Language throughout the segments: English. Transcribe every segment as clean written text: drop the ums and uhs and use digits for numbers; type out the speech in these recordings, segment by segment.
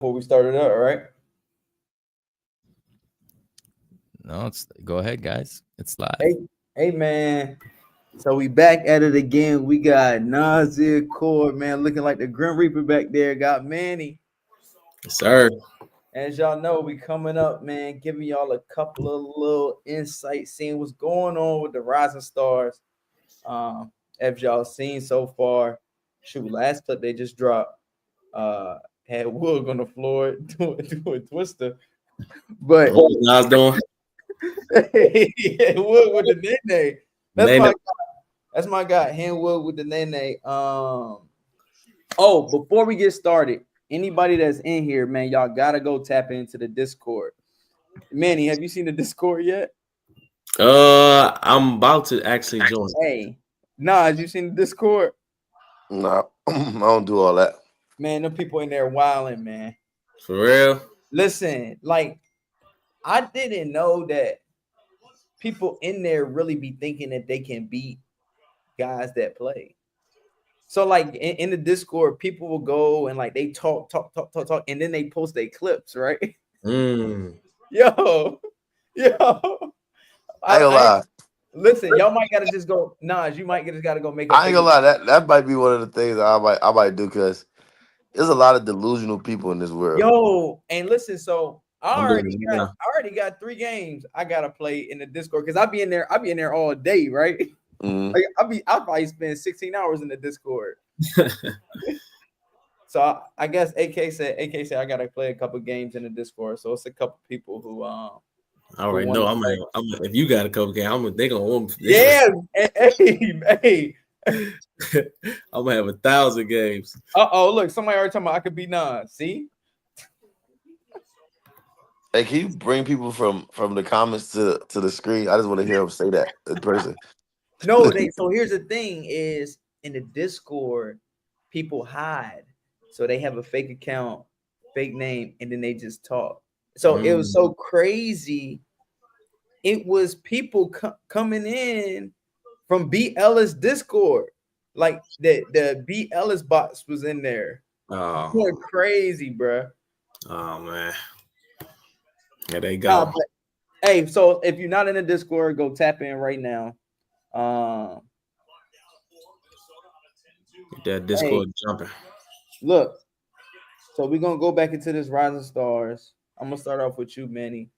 Before we started up, right? No, it's go ahead, guys. It's live. Hey, hey, man. So we back at it again. We got Nasir Core, man, looking like the Grim Reaper back there. Got Manny. Yes, sir. As y'all know, we coming up, man, giving y'all a couple of little insights, seeing what's going on with the Rising Stars. As y'all seen so far, shoot, last clip they just dropped. Had Wood on the floor doing Twister, but What was Nas doing? Wood with the nene. That's Nene. my That's my guy, Henwood with the nene. Oh, before we get started, anybody that's in here, man, y'all gotta go tap into the Discord. Manny, have you seen the Discord yet? I'm about to actually join. Hey, Nas, you seen the Discord? Nah, I don't do all that. Man, them people in there wilding, man. For real? Listen, like, I didn't know that people in there really be thinking that they can beat guys that play. So like in the Discord, people will go and like they talk, and then they post their clips, right? Mm. Yo, I ain't gonna lie. Listen, y'all might gotta just go. Nas, you might just gotta go make. I ain't gonna lie. That might be one of the things I might do because there's a lot of delusional people in this world. Yo, and listen, so I'm doing it I now. already got 3 games I gotta play in the Discord because I'll be in there all day, right? Mhm. Like I'll probably spend 16 hours in the Discord. So I guess AK said I gotta play a couple games in the Discord. So it's a couple people who I already wanna know. play. If you got a couple games, they gonna want me. Yeah, hey. I'm gonna have 1,000 games. Oh, look, somebody already talking about I could be Nas. See? Hey, can you bring people from the comments to the screen? I just want to hear them say that in person. No, so here's the thing is in the Discord, people hide. So they have a fake account, fake name, and then they just talk. So it was so crazy. It was people coming in from B. Ellis Discord. Like the B. Ellis bots was in there. Oh, Going crazy, bro. oh man. There they go. But, hey, so if you're not in the Discord, go tap in right now. Get that Discord jumping. Look, so we're gonna go back into this Rising Stars. I'm gonna start off with you, Manny.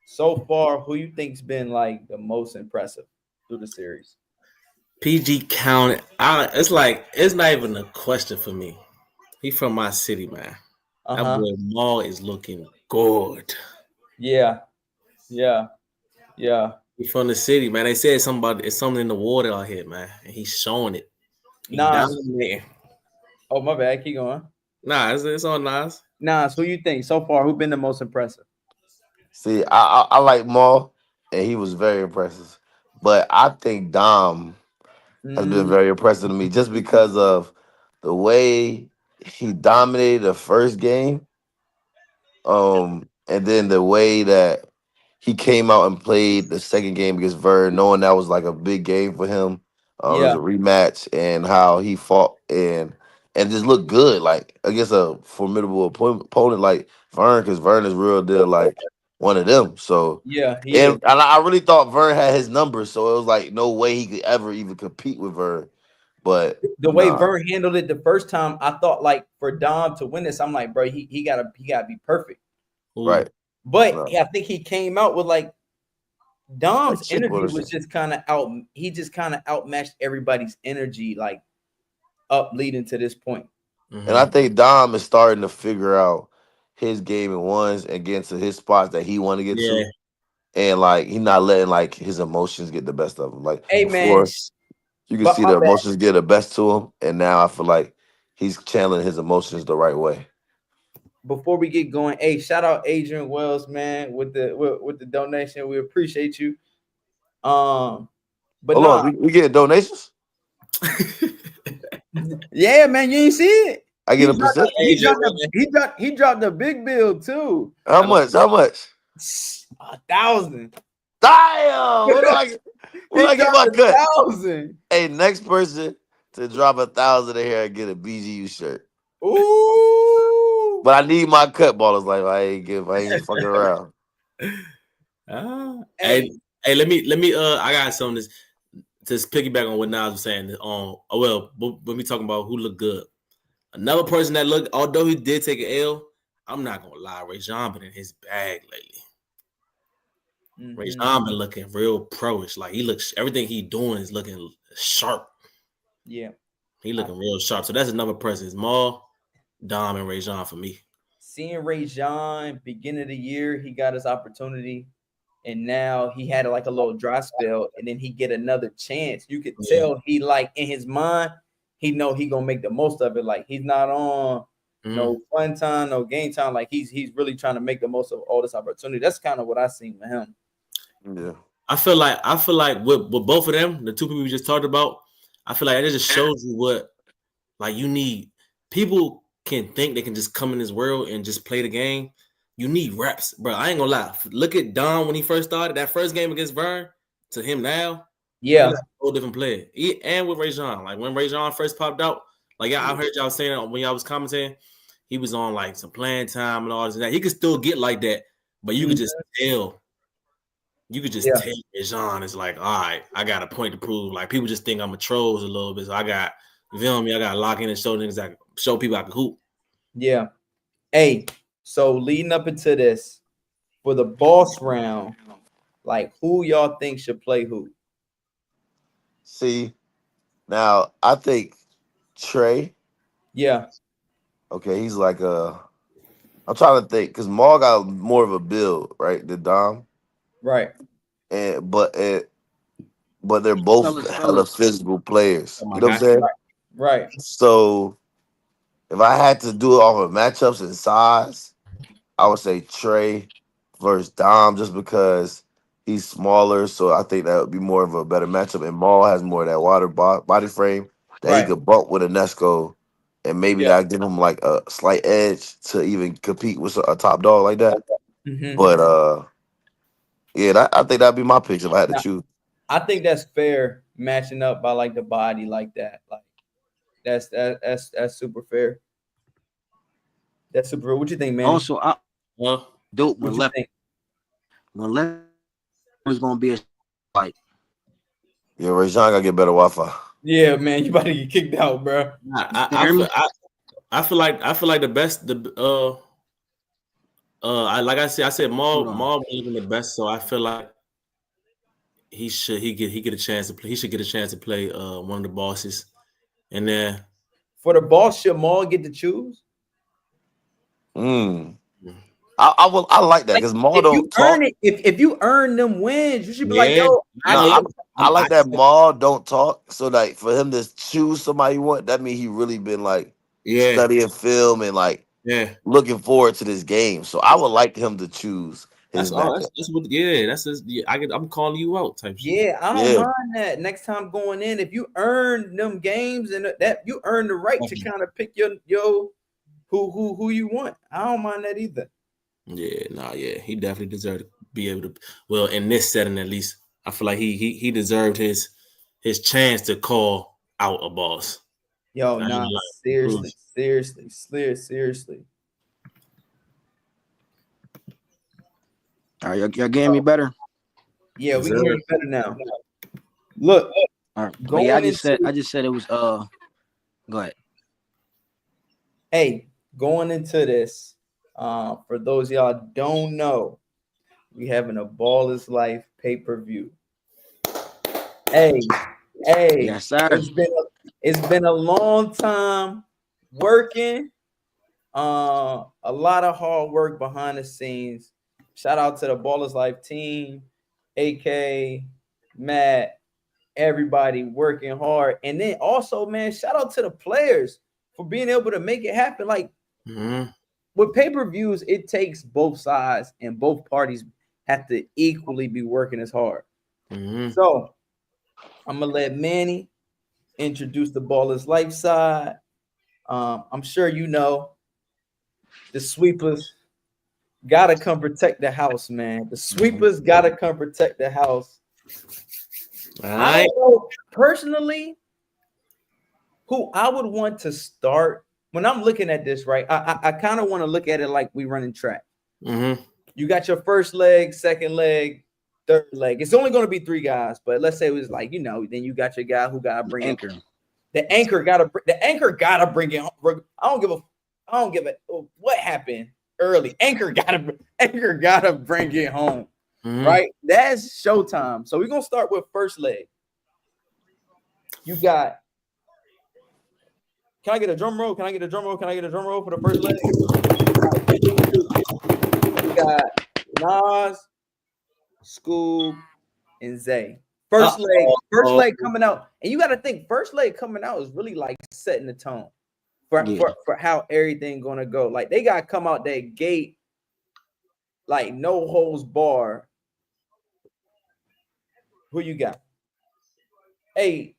So far, who you think's been like the most impressive through the series? PG County. It's like it's not even a question for me. He from my city, man. That boy Maul is looking good. Yeah. He from the city, man. They said something about it's something in the water out here, man. And he's showing it. He dominating. Oh, my bad. Keep going. Nah, it's on Nas. Nas, who you think so far? Who been the most impressive? See, I like Maul, and he was very impressive. But I think Dom has been very impressive to me just because of the way he dominated the first game. And then the way that he came out and played the second game against Vern, knowing that was like a big game for him. It was a rematch, and how he fought and just looked good, like against a formidable opponent like Vern, because Vern is real deal, like one of them. So and I really thought Vern had his numbers, so it was like no way he could ever even compete with Vern. But the way Vern handled it the first time, I thought like for Dom to win this, I'm like, bro, he gotta be perfect. Right. But I think he came out with like Dom's like energy was just kind of out. He just kind of outmatched everybody's energy, like up leading to this point. And I think Dom is starting to figure out his game and ones and getting to his spots that he want to get to. And like he's not letting like his emotions get the best of him. Like before, you can see the emotions get the best to him, and now I feel like he's channeling his emotions the right way. Before we get going, hey, shout out Adrian Wells, man, with the donation. We appreciate you. But hold on, we get donations. Yeah, man, you ain't see it. I get a percent. He dropped a big bill too. How much? 1,000. Damn! What do I get my cut? 1,000. Hey, next person to drop 1,000 in here and get a BGU shirt. Ooh. But I need my cut ballers. Like I ain't fucking around. Hey, let me. I got something to piggyback on what Nas was saying. When we talking about who looked good, another person that looked, although he did take an L, I'm not gonna lie, Rajon been in his bag lately. Rajon been looking real pro-ish. Like he looks, everything he doing is looking sharp. Yeah, he looking real sharp. So that's another person. It's Maul, Dom, and Rajon for me. Seeing Rajon beginning of the year, he got his opportunity, and now he had like a little dry spell, and then he get another chance. You could tell he like in his mind, he know he gonna make the most of it. Like he's not on no fun time, no game time. Like he's really trying to make the most of all this opportunity. That's kind of what I seen with him. Yeah. I feel like with both of them, the two people we just talked about, I feel like it just shows you what like you need. People can think they can just come in this world and just play the game. You need reps, bro. I ain't gonna lie. Look at Don when he first started that first game against Vern to him now. Yeah, he's a whole different player. And with Rajon, like when Rajon first popped out, like I heard y'all saying when y'all was commenting, he was on like some playing time and all this and that. He could still get like that, but you could just tell. You could just tell Rajon is like, all right, I got a point to prove. Like people just think I'm a troll a little bit, so I got you feel me. I got to lock in and show niggas I can show people I can hoop. Yeah. Hey, so leading up into this for the boss round, like who y'all think should play who? See, now I think Tray. Yeah. Okay, he's like I'm trying to think because Maul got more of a build, right? The Dom, Right. and but they're both hella physical players. Oh my You know what I'm God. saying? Right. So if I had to do it off of matchups and size, I would say Trey versus Dom just because he's smaller. So I think that would be more of a better matchup. And Maul has more of that water body frame that he could bump with a Nesco. And maybe that give him like a slight edge to even compete with a top dog like that. But yeah, I think that'd be my pick if I had to choose. I think that's fair matching up by like the body like that. Like that's super fair. That's super. What you think, man? Also, dope. What you think? When left is gonna be a like. Yeah, Rajon gotta get better Wi-Fi. Yeah, man, you about to get kicked out, bro. I feel like the best. I said Maul wasn't the best, so I feel like he get a chance to play. He should get a chance to play one of the bosses, and then for the boss, should Maul get to choose? I like that because Maul don't talk. If you earn them wins, you should be like, yo. I like that Maul don't talk. So like for him to choose somebody you want, that means he really been like studying film and like looking forward to this game. So I would like him to choose his matchup. I'm calling you out type shit. Yeah, I don't mind that. Next time going in, if you earn them games and that you earn the right to kind of pick your who you want. I don't mind that either. Yeah, he definitely deserved to be able to. Well, in this setting at least, I feel like he deserved his chance to call out a boss. Yo, nah, seriously. All right, y'all getting me better? Yeah, we can hear you better now. Look, all right. But yeah, I just said it was go ahead. Hey, going into this, for those of y'all don't know, we having a Ball is Life pay-per-view. Hey, yes, sir. It's been a long time working. A lot of hard work behind the scenes. Shout out to the Ball is Life team, AK, Matt, everybody working hard. And then also, man, shout out to the players for being able to make it happen. Like with pay-per-views, it takes both sides and both parties have to equally be working as hard. So I'm gonna let Manny introduce the Ball is Life side. I'm sure you know the sweepers gotta come protect the house, man. The sweepers gotta come protect the house. I don't know personally who I would want to start when I'm looking at this, right, I kind of want to look at it like we running track. Mm-hmm. You got your first leg, second leg, third leg. It's only going to be 3 guys, but let's say it was like, then you got your guy who got to bring Anchor. The anchor got to bring it. I don't give a what happened early. Anchor got to bring it home. Mm-hmm. Right? That's showtime. So we're going to start with first leg. You got, can I get a drum roll? Can I get a drum roll? Can I get a drum roll for the first leg? You got Nas, Scoob, and Zay. First leg coming out. And you got to think, first leg coming out is really like setting the tone for how everything going to go. Like they got to come out that gate like no holds bar. Who you got? Hey,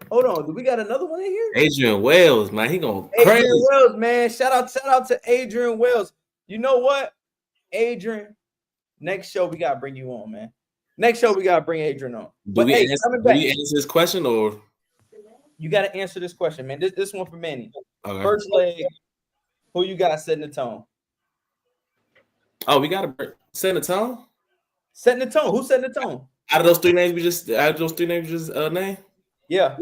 hold on. Do we got another one in here? Adrian Wells, man. He going crazy. Adrian Wells, man. Shout out to Adrian Wells. You know what? Adrian, next show we got to bring you on, man. Next show we got to bring Adrian on. Do we answer this question or? You got to answer this question, man. This one for Manny. Okay. First leg, who you got setting the tone? Oh, we got to set the tone? Setting the tone. Who's setting the tone? Out of those three names we just name? Yeah.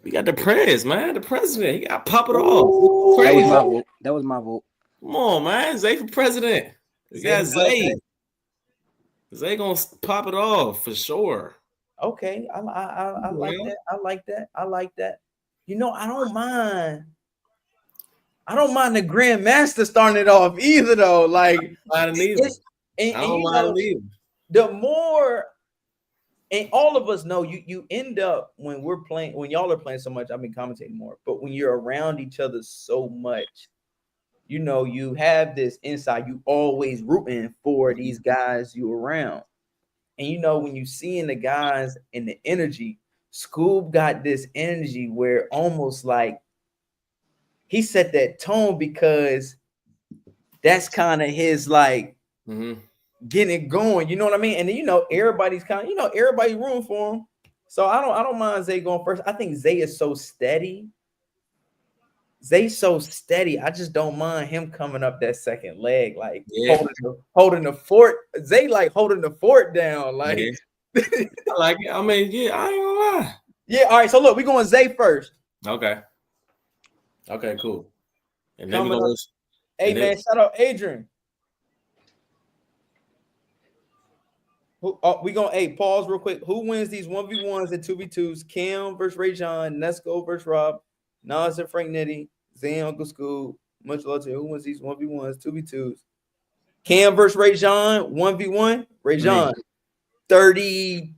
We got the prez, man. The president. He got to pop it off. That was my vote. Come on, man. Zay for president. We got Zay. Zay gonna pop it off for sure. Okay. I like that. I like that. I don't mind. I don't mind the Grandmaster starting it off either, though. Like, I don't mind either. The more, and all of us know, you end up when y'all are playing so much. I've been commentating more, but when you're around each other so much, you have this inside. You always rooting for these guys you around, and when you seeing the guys and the energy, Scoob got this energy where almost like he set that tone because that's kind of his like getting it going. You know what I mean? And then everybody's kind of everybody rooting for him. So I don't mind Zay going first. I think Zay is so steady. Zay's so steady. I just don't mind him coming up that second leg, like holding the fort. Zay like holding the fort down. Like I like it. I mean, yeah, I ain't gonna lie. Yeah, all right. So look, we're going Zay first. Okay, cool. And then man, shout out Adrian. We gonna pause real quick. Who wins these 1v1s and 2v2s? Cam versus Rajon, Nesco versus Rob, Nas and Frank Nitty, Zay and Uncle Scoob. Much love to you. Who wins these 1v1s, 2v2s? Cam versus Rajon, 1v1. Rajon, 30-26.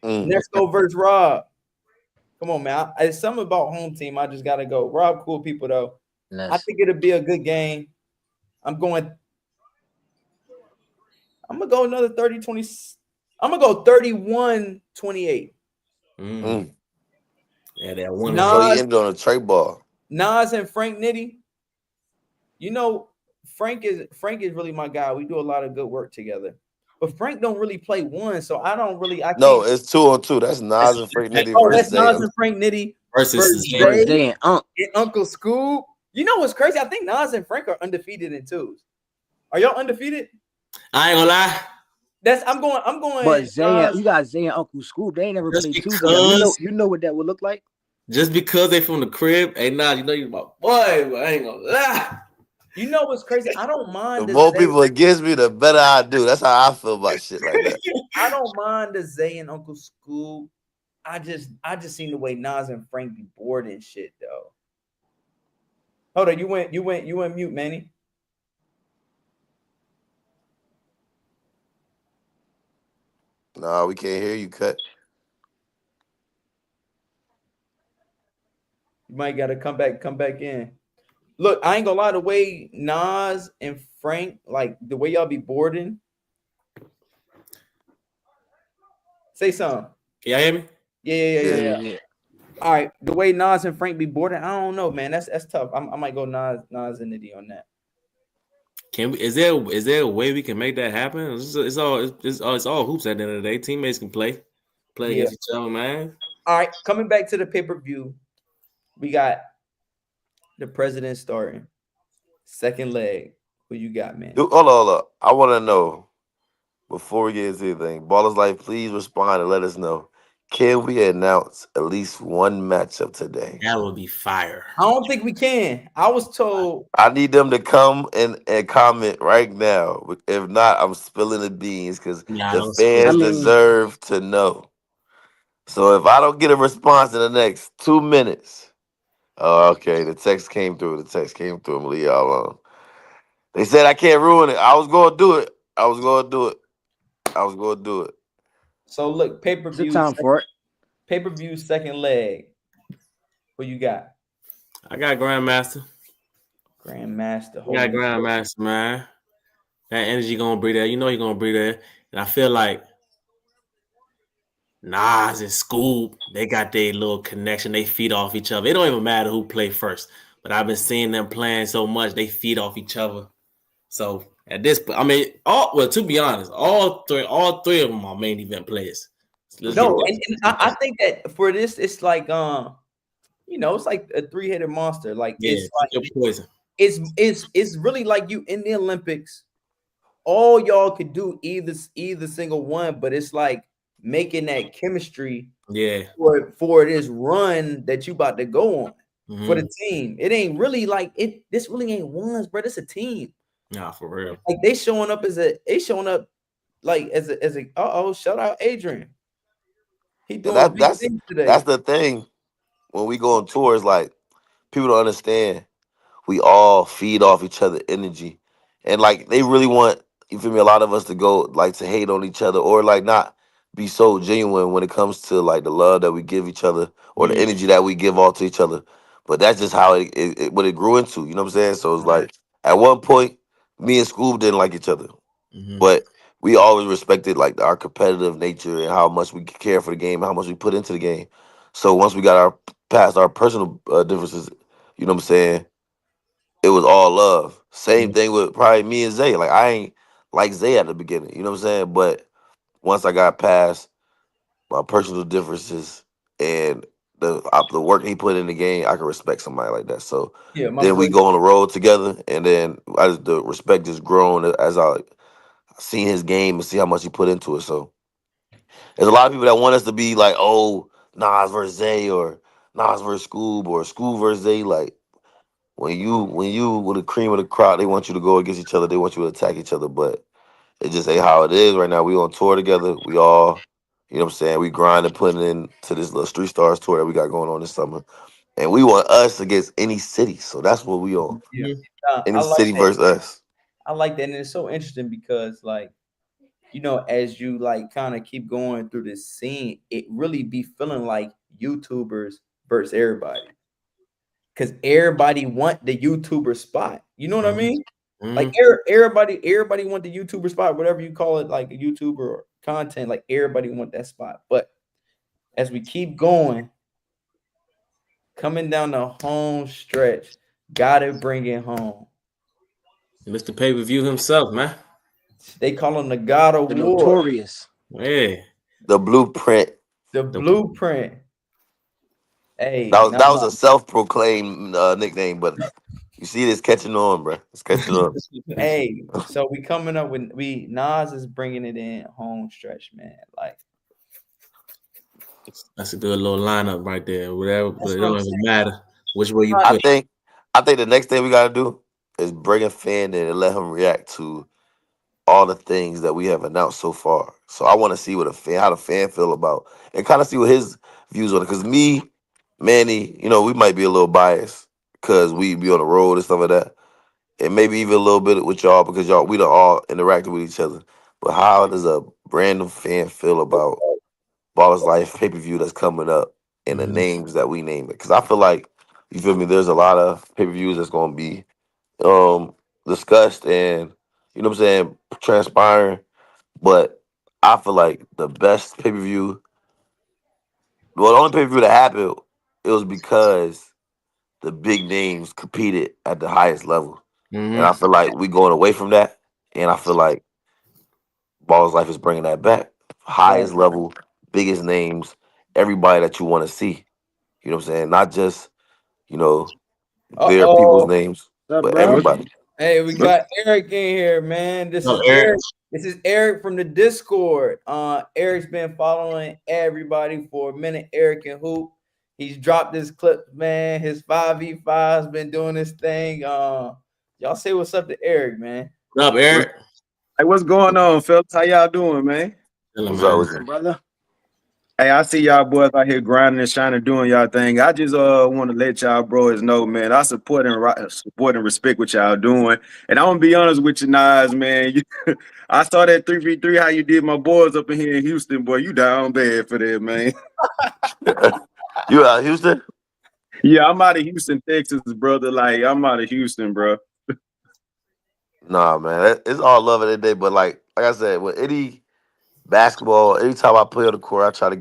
Nesco versus Rob. Come on, man. It's something about home team. I just gotta go. Rob, cool people though. Nice. I think it'll be a good game. I'm gonna go another 30-20. I'm gonna go 31-28. Yeah, that one. Nas, he ended on a tray ball. Nas and Frank Nitty. Frank is really my guy. We do a lot of good work together. But Frank don't really play one, so I don't really. No, it's 2-on-2. That's Nas and Frank Nitty. That's Nas and Frank Nitty versus Zay and Uncle Scoob. You know what's crazy? I think Nas and Frank are undefeated in twos. Are y'all undefeated? I ain't gonna lie. I'm going. But Zay, you got Zay and Uncle Scoob. They ain't never played twos. You know what that would look like. Just because they from the crib, hey, Nas, you my boy. But I ain't gonna lie. You know what's crazy? I don't mind. The more people against me, the better I do. That's how I feel about shit like that. I don't mind the Zay and Uncle Scoob. I just seen the way Nas and Frank be bored and shit though. Hold on, you went mute, Manny. No, we can't hear you. Cut. You might gotta come back in. Look, I ain't gonna lie, the way Nas and Frank, like the way y'all be boarding. Say something. Can y'all hear me? Yeah. All right. The way Nas and Frank be boarding, I don't know, man. That's tough. I might go Nas and Nitty on that. Is there a way we can make that happen? It's all hoops at the end of the day. Teammates can play against each other, man. All right, coming back to the pay-per-view. We got the president starting. Second leg. Who you got, man? Dude, hold on. I want to know before we get into anything. Ballers Life, please respond and let us know. Can we announce at least one matchup today? That would be fire. I don't think we can. I was told. I need them to come and comment right now. If not, I'm spilling the beans because Nah, the don't spill I fans it. mean, deserve to know. So if I don't get a response in the next 2 minutes, oh, okay, the text came through. The text came through. I'm gonna leave y'all alone. They said I can't ruin it. I was gonna do it. I was gonna do it. I was gonna do it. So look, it's the time for it. pay-per-view second leg. Who you got? I got Grandmaster. Grandmaster I got holding the fort. Grandmaster, man. That energy gonna be there. You know he gonna be there. And I feel like Nas and Scoop, they got their little connection. They feed off each other. It don't even matter who play first. But I've been seeing them playing so much, they feed off each other. So at this point, I mean, to be honest, all three of them are main event players. So let's get No, that. and I think that for this, it's like it's like a three-headed monster. Like Yeah, your poison. it's really like you in the Olympics. All y'all could do either single one, but it's like making that chemistry Yeah. for this run that you about to go on for the Mhm. team. It ain't really like it. This really ain't ones, bro. It's a team. Nah, for real. Like they showing up like as a shout out Adrian. He And doing big things that's today. the thing when we go on tours. Like people don't understand. We all feed off each other energy, and like they really want you feel me. A lot of us to go like to hate on each other or like not be so genuine when it comes to like the love that we give each other or the Mhm. energy that we give off to each other. But that's just how what it grew into. You know what I'm saying? So it's like at one point, me and Scoob didn't like each other, Mhm. but we always respected like our competitive nature and how much we care for the game, how much we put into the game. So once we got our past our personal differences, you know what I'm saying? It was all love. Same Mhm. thing with probably me and Zay. Like I ain't like Zay at the beginning, you know what I'm saying? But once I got past my personal differences and the work he put in the game, I can respect somebody like that. So Yeah, my then we boy. go on the road together, and then the respect just grown as I seen his game and see how much he put into it. So there's a lot of people that want us to be like, oh, Nas versus Zay or Nas versus Scoob or Scoob versus Zay. Like when you with the cream of the crop, they want you to go against each other. They want you to attack each other. But it just ain't how it is right now. We on tour together. We all, you know what I'm saying? We grinding, putting in to this little Street Stars tour that we got going on this summer. And we want us against any city. So that's what we on. Yeah, Mhm. I Any like city that. versus us. I like that, and it's so interesting because like as you like kind of keep going through this scene, it really be feeling like YouTubers versus everybody. Because everybody want the YouTuber spot. You know what I Mhm. mean? Like Mhm. everybody want the YouTuber spot, whatever you call it, like a YouTuber or content. Like everybody want that spot. But as we keep going, coming down the home stretch, gotta bring it home. Mr. Pay-per-view himself, man. They call him the God of The War, notorious. Yeah. The blueprint. the The blueprint. That Hey, was nah, that was a self-proclaimed nickname, but you see it's catching on, bro. It's catching on. hey. So we coming up with Nas is bringing it in home stretch, man. Like That's a good little lineup right there. Whatever, but that's it what I'm don't even matter which way you saying. I put it. think I think the next thing we gotta do is bring a fan in and let him react to all the things that we have announced so far. So I want to see what how the fan feel about and kind of see what his views on it. Because me, Manny, we might be a little biased because we be on the road and stuff like that, and maybe even a little bit with y'all because y'all we done all interacted with each other. But how does a random fan feel about Ballers Life pay per view that's coming up and the Mhm. names that we name it? Because I feel like you feel me. There's a lot of pay per views that's gonna be um discussed and what I'm saying transpiring but I feel like the best pay per view, well, the only pay per view that happened, it was because the big names competed at the highest level, and I Mhm. feel like we going away from that, and I feel like Ball's Life is bringing that back. Right. Highest level, biggest names, everybody that you want to see. You know what I'm saying? Not just you know, their people's Uh-oh. names, What's up, but bro? everybody. Hey, we got Eric in here, man. This is Eric. Eric. This is Eric from the Discord. Eric's been following everybody for a minute. Eric and Hoop. He's dropped his clip, man. His 5v5's been doing this thing. Y'all say what's up to Eric, man. What's up, Eric? Hey, what's going on, fellas? How y'all doing, man? What's up with you? Brother. Hey, I see y'all boys out here grinding and shining, doing y'all thing. I just want to let y'all boys know, man. I support and respect what y'all doing. And I'm gonna be honest with you, Nas, man. I saw that 3v3 how you did my boys up in here in Houston, boy. You down bad for that, man. You out of Houston? Yeah, I'm out of Houston, Texas, brother. Like I'm out of Houston, bro. Nah, man. It's all love of the day, but like I said, with any basketball, anytime I play on the court, I try to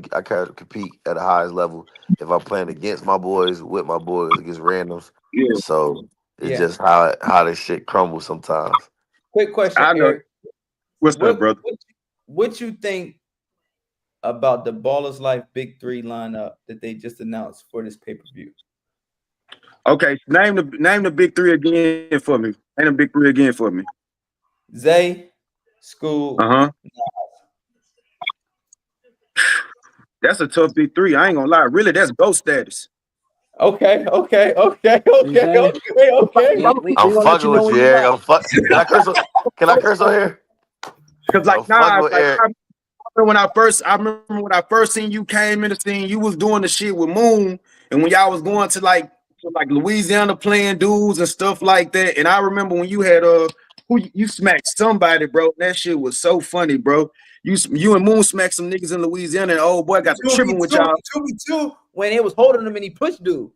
compete at the highest level. If I'm playing against my boys, with my boys, against randoms. Yeah, So it's Yeah. just how this shit crumbles sometimes. Quick question, I know. Eric. What's up, brother? What you think about the Ballers Life Big Three lineup that they just announced for this pay-per-view? Okay, name the big three again for me. Name the big three again for me. Zay, School. That's a tough big three. I ain't gonna lie. Really, that's ghost status. Okay. Okay. I'm fucking with you, Eric. Can I curse? Can I curse on here? Because I'm fucking with Eric. I remember when I first seen you came in the scene, you was doing the shit with Moon, and when y'all was going to like Louisiana playing dudes and stuff like that. And I remember when you had who you smacked somebody, bro. That shit was so funny, bro. You and Moon smacked some niggas in Louisiana, and old boy got to tripping with y'all. 2v2 when it was holding him and he pushed dude.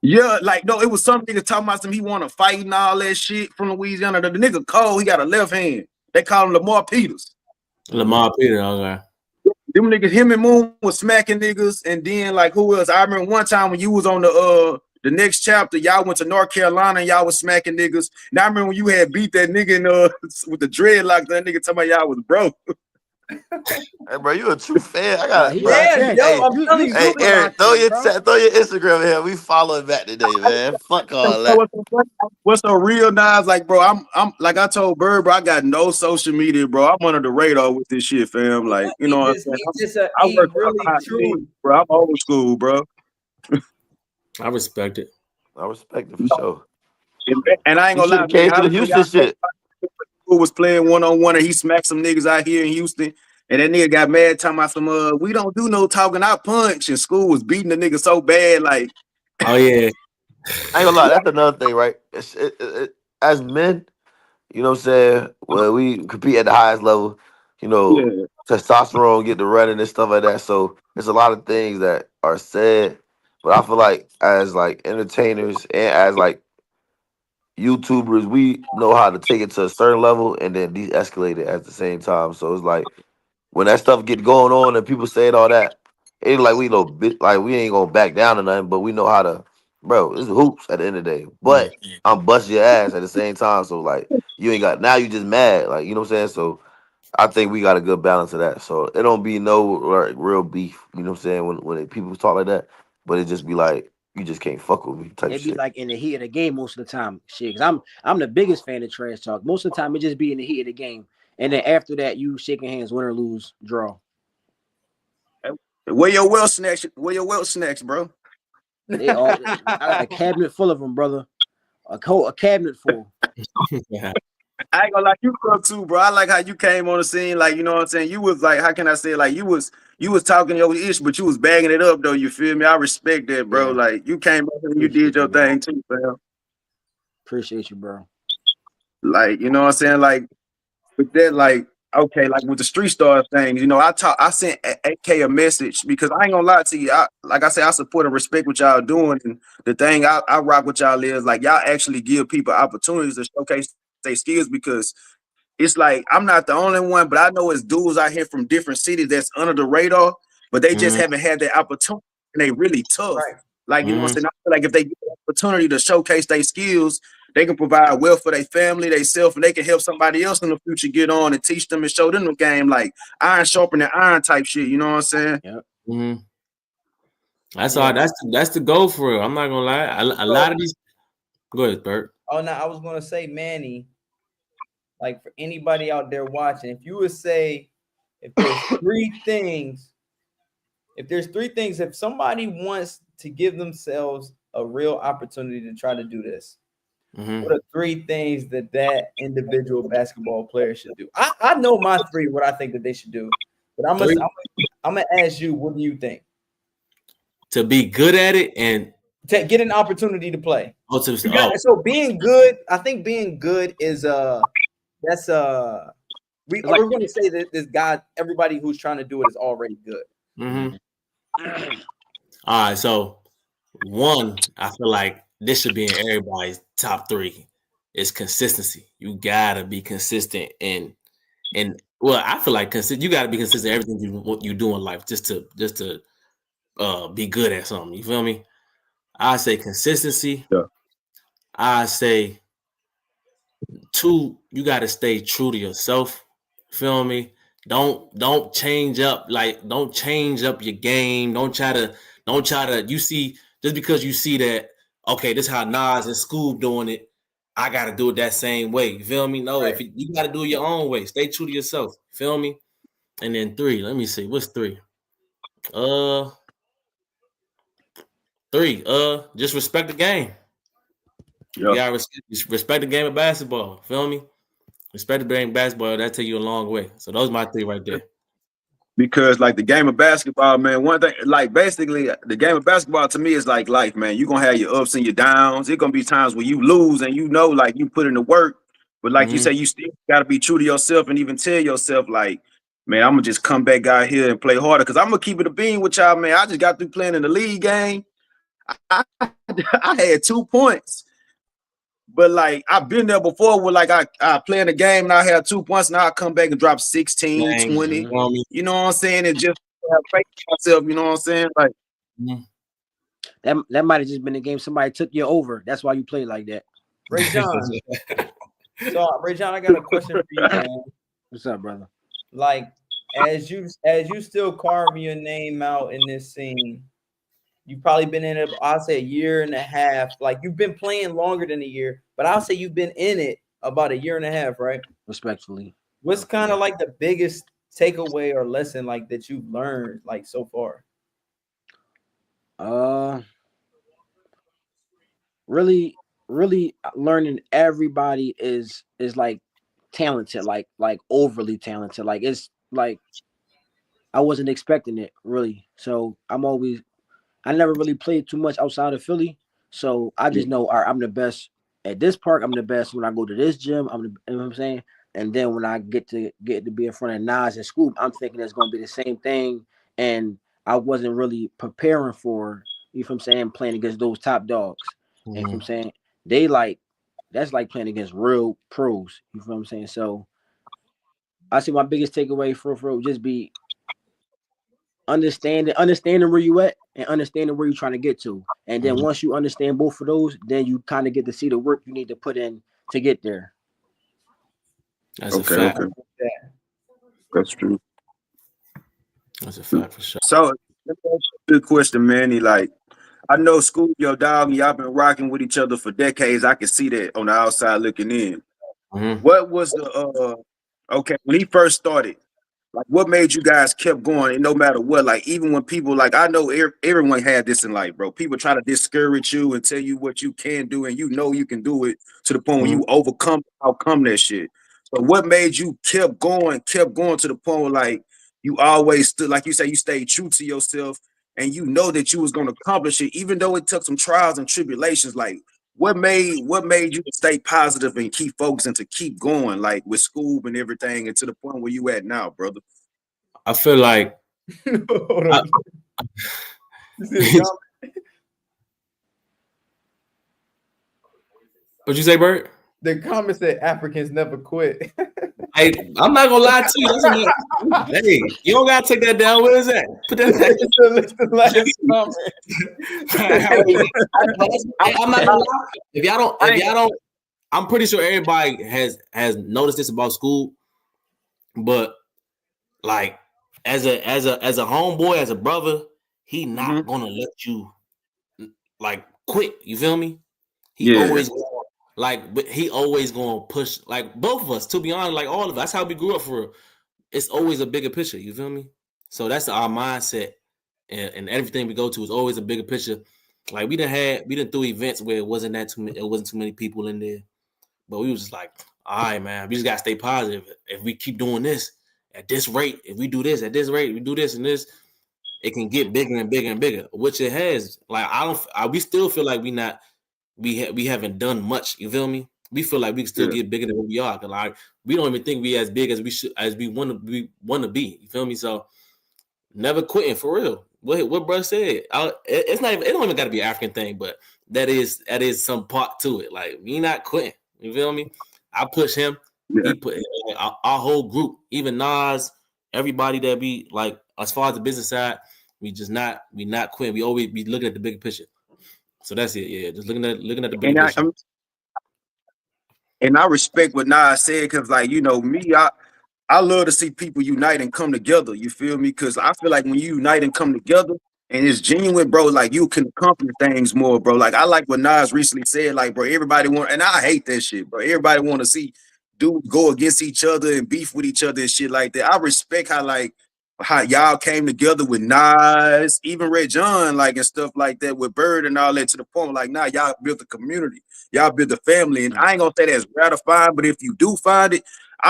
Yeah, like no, it was some nigga talking about he want to fight and all that shit from Louisiana. The nigga cold, he got a left hand. They call him Lamar Peters. Lamar Peters, okay. Them niggas, him and Moon was smacking niggas, and then like who else? I remember one time when you was on the next chapter, y'all went to North Carolina and y'all was smacking niggas. And I remember when you had beat that nigga in with the dreadlocks, that nigga talking about y'all was broke. Hey, bro, you a true fan. I got Hey, Eric, throw your Instagram in here. We following back today, man. Fuck all that. What's so real, Nas? Like, bro, I'm like I told Bird, bro, I got no social media, bro. I'm under the radar with this shit, fam. Like, you know what I'm saying? I work really true, bro. I'm old school, bro. I respect it. I respect it for sure. And I ain't gonna lie, came to the Houston shit. Who was playing one-on-one and he smacked some niggas out here in Houston, and that nigga got mad talking about some we don't do no talking, I punch, and School was beating the nigga so bad, like oh yeah. I ain't gonna lie, that's another thing, right? As men, you know what I'm saying? Well, we compete at the highest level, you know, testosterone get the running and stuff like that. So there's a lot of things that are said, but I feel like as like entertainers and as like YouTubers, we know how to take it to a certain level and then de-escalate it at the same time. So it's like when that stuff get going on and people saying all that, it ain't like we know like we ain't gonna back down or nothing, but we know how to, bro. It's hoops at the end of the day. But I'm busting your ass at the same time. So like you ain't got now you just mad, like you know what I'm saying. So I think we got a good balance of that. So it don't be no like real beef, you know what I'm saying, when people talk like that, but it just be like you just can't fuck with me type It be shit. like in the heat of the game most of the time, shit. Cause I'm the biggest fan of trash talk. Most of the time, it just be in the heat of the game, and then after that, you shaking hands, win or lose, draw. where your well snacks? Where your well snacks, bro? They all. I got a cabinet full of them, brother. A cabinet full. Yeah. I ain't gonna like you up too, bro. I like how you came on the scene, like you know what I'm saying. You was like, how can I say, like you was talking your ish, but you was bagging it up though. You feel me? I respect that, bro. Yeah. Like you came up and you did your thing too, fam. Appreciate you, bro. Like you know what I'm saying, like with that, like okay, like with the street star thing, you know, I sent AK a message because I ain't gonna lie to you. Like I said, I support and respect what y'all doing, and the thing I rock with y'all is like y'all actually give people opportunities to showcase their skills because it's like I'm not the only one, but I know it's dudes out here from different cities that's under the radar, but they just haven't had that opportunity and they really tough. Right. Like, you know what I'm saying? I feel like if they get the opportunity to showcase their skills, they can provide wealth for their family, they self, and they can help somebody else in the future get on and teach them and show them the game, like iron sharpening iron type shit. You know what I'm saying? Yep. Mm-hmm. That's all. That's the goal for real. I'm not gonna lie. A lot of these. Go ahead, Bert. Oh no, I was gonna say, Manny. Like for anybody out there watching, if you would say, if there's three things, if somebody wants to give themselves a real opportunity to try to do this, what are three things that individual basketball player should do? I know my three, what I think that they should do, but I'm gonna ask you, what do you think? To be good at it and to get an opportunity to play. So being good, I think being good is that's we're going to say that this guy, everybody who's trying to do it is already good. All right, so one, I feel like this should be in everybody's top three. Is consistency. You gotta be consistent and well, I feel like you gotta be consistent in everything you do in life just to be good at something. You feel me? I say consistency. Yeah. I say two, you gotta stay true to yourself. Feel me? Don't change up, don't change up your game. Don't try to you see, just because you see that, okay, this is how Nas and Scoob doing it, I gotta do it that same way. You feel me? No, right. If you gotta do it your own way, stay true to yourself. Feel me? And then three, let me see, what's three? Three, just respect the game. Yep. You gotta respect the game of basketball. Feel me? Respect the game of basketball, that take you a long way. So those are my three right there. Because like the game of basketball, man, one thing, like basically the game of basketball to me is like life, man. You're gonna have your ups and your downs. It's gonna be times where you lose and you know, like you put in the work, but like you say, you still gotta be true to yourself and even tell yourself, like, man, I'm gonna just come back out here and play harder. Cause I'm gonna keep it a bean with y'all, man. I just got through playing in the league game. I had 2 points. But like I've been there before where like I play in the game and I have 2 points and I come back and drop 16, 20. You know what I'm saying? And just have faith in myself, you know what I'm saying? Like that might have just been a game somebody took you over. That's why you play like that. Ray John. So Ray John, I got a question for you, man. What's up, brother? Like as you still carve your name out in this scene, you've probably been in it, I'll say a year and a half. Like you've been playing longer than a year, but I'll say you've been in it about a year and a half, right? Respectfully. What's kind of like the biggest takeaway or lesson like that you've learned like so far? Really learning everybody is like talented, like overly talented. Like it's like I wasn't expecting it really. So I never really played too much outside of Philly. So I just know, all right, I'm the best at this park. I'm the best when I go to this gym. You know what I'm saying? And then when I get to be in front of Nas and Scoop, I'm thinking it's going to be the same thing. And I wasn't really preparing for, you know what I'm saying, playing against those top dogs. You know what I'm saying? That's like playing against real pros. You know what I'm saying? So I see my biggest takeaway for would just be understanding where you at and understanding where you're trying to get to. And then once you understand both of those, then you kind of get to see the work you need to put in to get there. That's a fact. Okay. That's true. That's a fact for sure. So good question, Manny. Like I know Scoop, your dog, and y'all been rocking with each other for decades. I can see that on the outside looking in. What was the okay when he first started? Like, what made you guys kept going, and no matter what, like, even when people, like, I know everyone had this in life, bro. People try to discourage you and tell you what you can do, and you know you can do it to the point where you outcome that shit. So what made you kept going to the point where, like, you always stood, like you say, you stayed true to yourself, and you know that you was going to accomplish it, even though it took some trials and tribulations. Like, what made you stay positive and keep focusing to keep going, like with Scoob and everything, and to the point where you at now, brother? I feel like What'd you say, Bert? The comment said Africans never quit. Hey, I'm not gonna lie to you. Hey, you don't gotta take that down. Where is that? Put that I'm not gonna lie. If y'all don't, I'm pretty sure everybody has noticed this about school, but like as a homeboy, as a brother, he not gonna let you like quit. You feel me? He Yeah. always but he always gonna push like both of us. To be honest, like all of us, that's how we grew up for real. It's always a bigger picture. You feel me? So that's our mindset, and everything we go to is always a bigger picture. Like we done through events where it wasn't too many people in there, but we was just like, all right, man, we just gotta stay positive. If we keep doing this at this rate, if we do this at this rate, we do this and this, it can get bigger and bigger and bigger, which it has. Like we still feel like we haven't done much. You feel me? We feel like we can still get bigger than what we are. Cause like we don't even think we as big as we want to be. You feel me? So never quitting for real. What bro said? It's not even. It don't even got to be an African thing, but that is some part to it. Like we not quitting. You feel me? I push him. Yeah. He put our whole group, even Nas, everybody that be like as far as the business side, we not quitting. We always be looking at the bigger picture. So that's it. Yeah, just looking at the bigger picture. And I respect what Nas said because, like, you know, me, I love to see people unite and come together. You feel me? Because I feel like when you unite and come together and it's genuine, bro, like you can accomplish things more, bro. Like I like what Nas recently said, like, bro, everybody want, and I hate that shit, bro. Everybody want to see dudes go against each other and beef with each other and shit like that. I respect how y'all came together with Nas, even Red John, like, and stuff like that with Bird and all that, to the point like, nah, y'all built a community, y'all built a family. And I ain't gonna say that's gratifying, but if you do find it,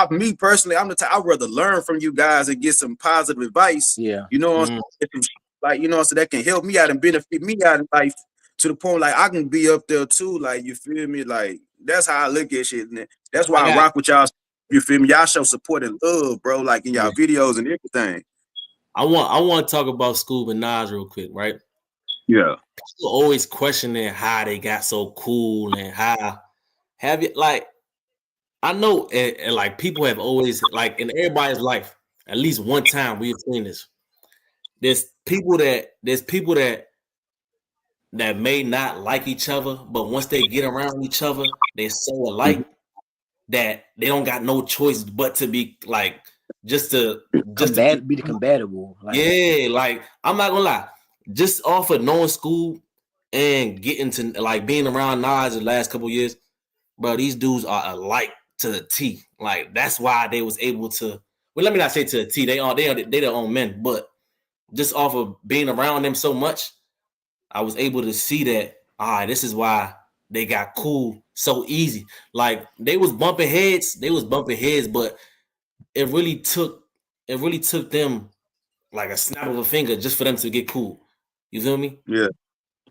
me personally, I'm the type, I'd rather learn from you guys and get some positive advice. Yeah. You know what I'm saying? Like, you know, so that can help me out and benefit me out in life to the point like I can be up there too. Like, you feel me? Like, that's how I look at shit. And that's why I rock with y'all. You feel me? Y'all show support and love, bro, like in y'all videos and everything. I want to talk about Scoob and Nas real quick, right? Yeah. People always questioning how they got so cool and how have you like. I know, and like people have always like in everybody's life, at least one time we've seen this. There's people that may not like each other, but once they get around each other, they're so alike that they don't got no choice but to be like be compatible. Like, yeah, like I'm not gonna lie, just off of knowing school and getting to like being around Nas the last couple years, bro, these dudes are alike to the T. Like that's why they was able to. Well, let me not say to the T. They their own men, but just off of being around them so much, I was able to see that. This is why they got cool so easy. Like they was bumping heads, but it really took them like a snap of a finger just for them to get cool. You feel me? Yeah.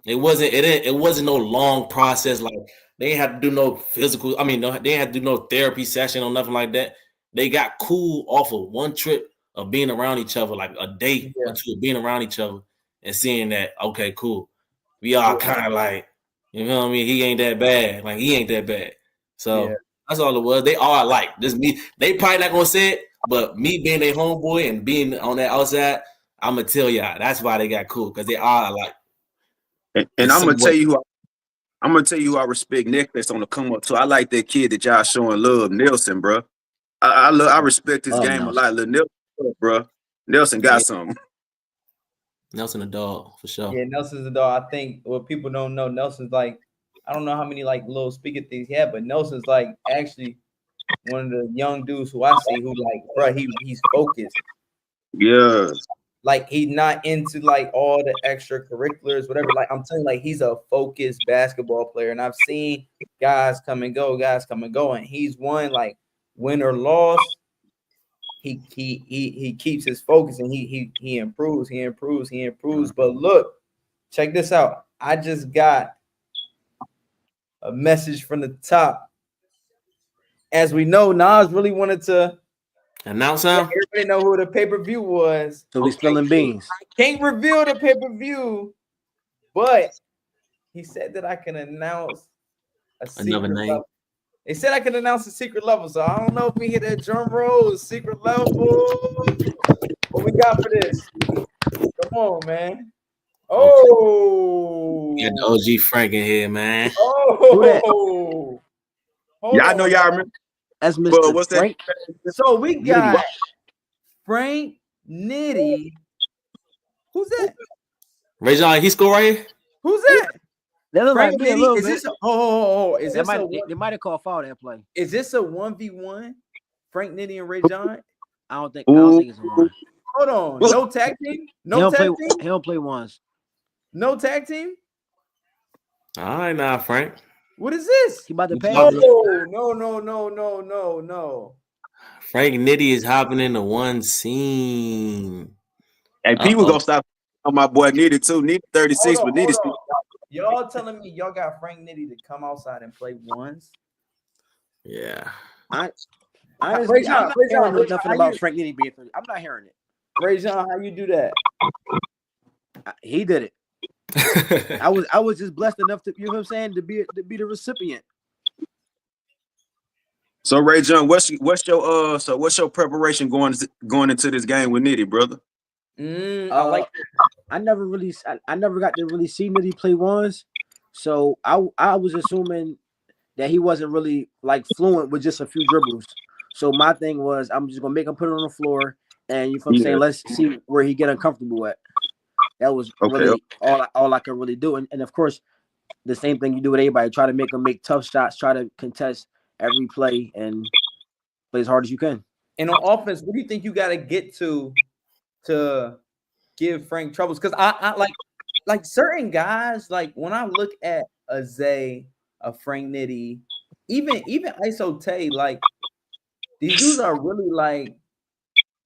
It wasn't no long process. Like they ain't had to do no physical. I mean, they ain't had to do no therapy session or nothing like that. They got cool off of one trip of being around each other, like a day or two of being around each other and seeing that, okay, cool. We all kind of like, you know what I mean? He ain't that bad. Like he ain't that bad. So that's all it was. They are like just me. They probably not gonna say it, but me being their homeboy and being on that outside, I'm gonna tell y'all that's why they got cool because they are like. And I'm gonna tell you who I respect next that's on the come up. So I like that kid that y'all showing love, Nelson, bro. I respect his game a lot. Nelson, bro. Nelson got something. Nelson a dog for sure. Yeah, Nelson's a dog. I think what people don't know, Nelson's like, I don't know how many like little speaker things he had, but Nelson's like actually one of the young dudes who I see who like, bro, he's focused. Yeah. Like he's not into like all the extracurriculars, whatever. Like I'm telling you, like he's a focused basketball player, and I've seen guys come and go, and he's one like win or loss. He keeps his focus and he improves. But look, check this out. I just got a message from the top. As we know, Nas really wanted to announce him. Everybody know who the pay-per-view was. So we spilling beans. I can't reveal the pay-per-view, but he said that I can announce another name. Level. They said I can announce a secret level, so I don't know if we hit that drum roll, secret level. What we got for this? Come on, man. Oh, yeah, the OG Frank in here, man. Oh, yeah, I know y'all remember. That's Mr. What's Frank. That? So we got Frank Nitty. Who's that? Ray John, he score right here. Who's that? That look Frank like me a Nitty? little Is bit. this? Is They this a? they might have called foul that play. Is this a 1v1? Frank Nitty and Ray John? I don't think it's a one. Hold on. No tag team? No tag team? He don't play ones. No tag team? All right, now, Frank. What is this? He about to pass. No. Frank Nitty is hopping into one scene. Hey, people gonna stop on my boy Nitty too. Nitty 36, but Nitty. Y'all telling me y'all got Frank Nitty to come outside and play ones? Yeah. Honestly, I'm not hearing nothing about Frank Nitty being 30. I'm not hearing it. Ray John, how you do that? He did it. I was just blessed enough to, you know what I'm saying, to be the recipient. So Ray John, what's your preparation going into this game with Nitty, brother? I like that. I never got to really see Nitty play ones, so I was assuming that he wasn't really like fluent with just a few dribbles. So my thing was, I'm just gonna make him put it on the floor, and you know what I'm saying, let's see where he get uncomfortable at. That was really all I could really do, and of course, the same thing you do with everybody. Try to make him make tough shots, try to contest every play, and play as hard as you can. And on offense, what do you think you got to get to give Frank troubles? Because I like certain guys. Like when I look at a Zay, a Frank Nitty, even ISO Tay, like these dudes are really like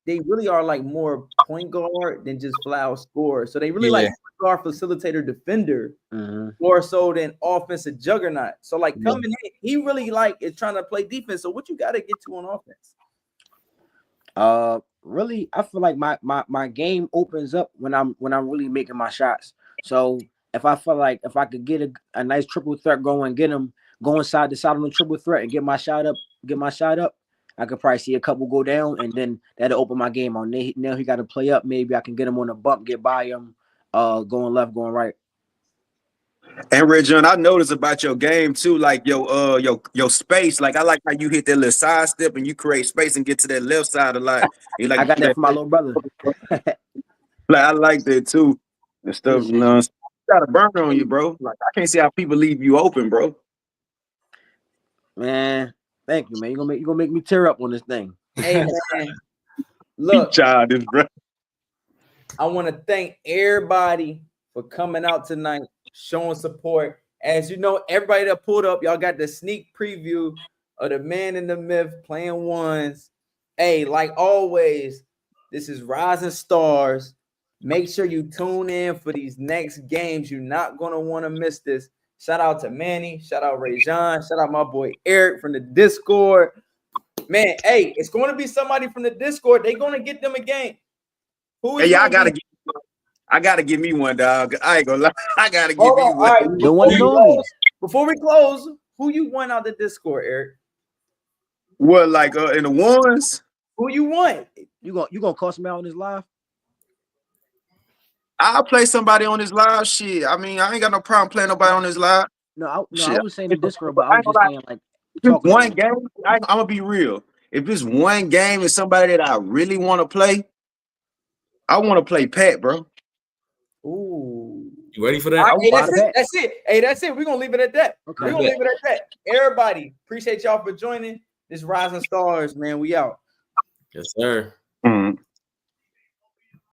they really are like more point guard than just flat out scorer. So they really like point guard, facilitator, defender, more so than offensive juggernaut. So like coming in, he really like is trying to play defense. So what you got to get to on offense? Really, I feel like my game opens up when I'm really making my shots. So if I feel like if I could get a nice triple threat going, get him going side to side on the triple threat and get my shot up, I could probably see a couple go down, and then that'll open my game on. Now he got to play up. Maybe I can get him on a bump, get by him, going left, going right. And Ray John, I noticed about your game too, like your space. Like I like how you hit that little side step and you create space and get to that left side a lot. Like, I got that from my little brother. Like I like that too. The stuff, you know, got a burn on you, bro. Like I can't see how people leave you open, bro. Man, thank you, man. You gonna make me tear up on this thing. Hey man, look, childish, bro. I want to thank everybody for coming out tonight, showing support. As you know, everybody that pulled up, y'all got the sneak preview of the man in the myth playing ones. Hey, like always, this is Rising Stars. Make sure you tune in for these next games. You're not going to want to miss this. Shout out to Manny. Shout out Ray John. Shout out my boy Eric from the Discord. Man, hey, it's going to be somebody from the Discord. They're going to get them a game. Who is I gotta give me one, dog. I ain't gonna lie. I gotta give me one. Right. Before we close, who you want out the Discord, Eric? What, like in the ones? Who you want? You gonna cost me out on this live? I'll play somebody on this live. Shit. I mean, I ain't got no problem playing nobody on this live. I was saying the Discord, but I was just saying like one game. I'm gonna be real. If it's one game and somebody that I really want to play, I want to play Pat, bro. Ooh. You ready for that? Hey, that's it. Hey, that's it. We're gonna leave it at that. Okay. We're gonna leave it at that. Everybody, appreciate y'all for joining this Rising Stars, man. We out. Yes, sir.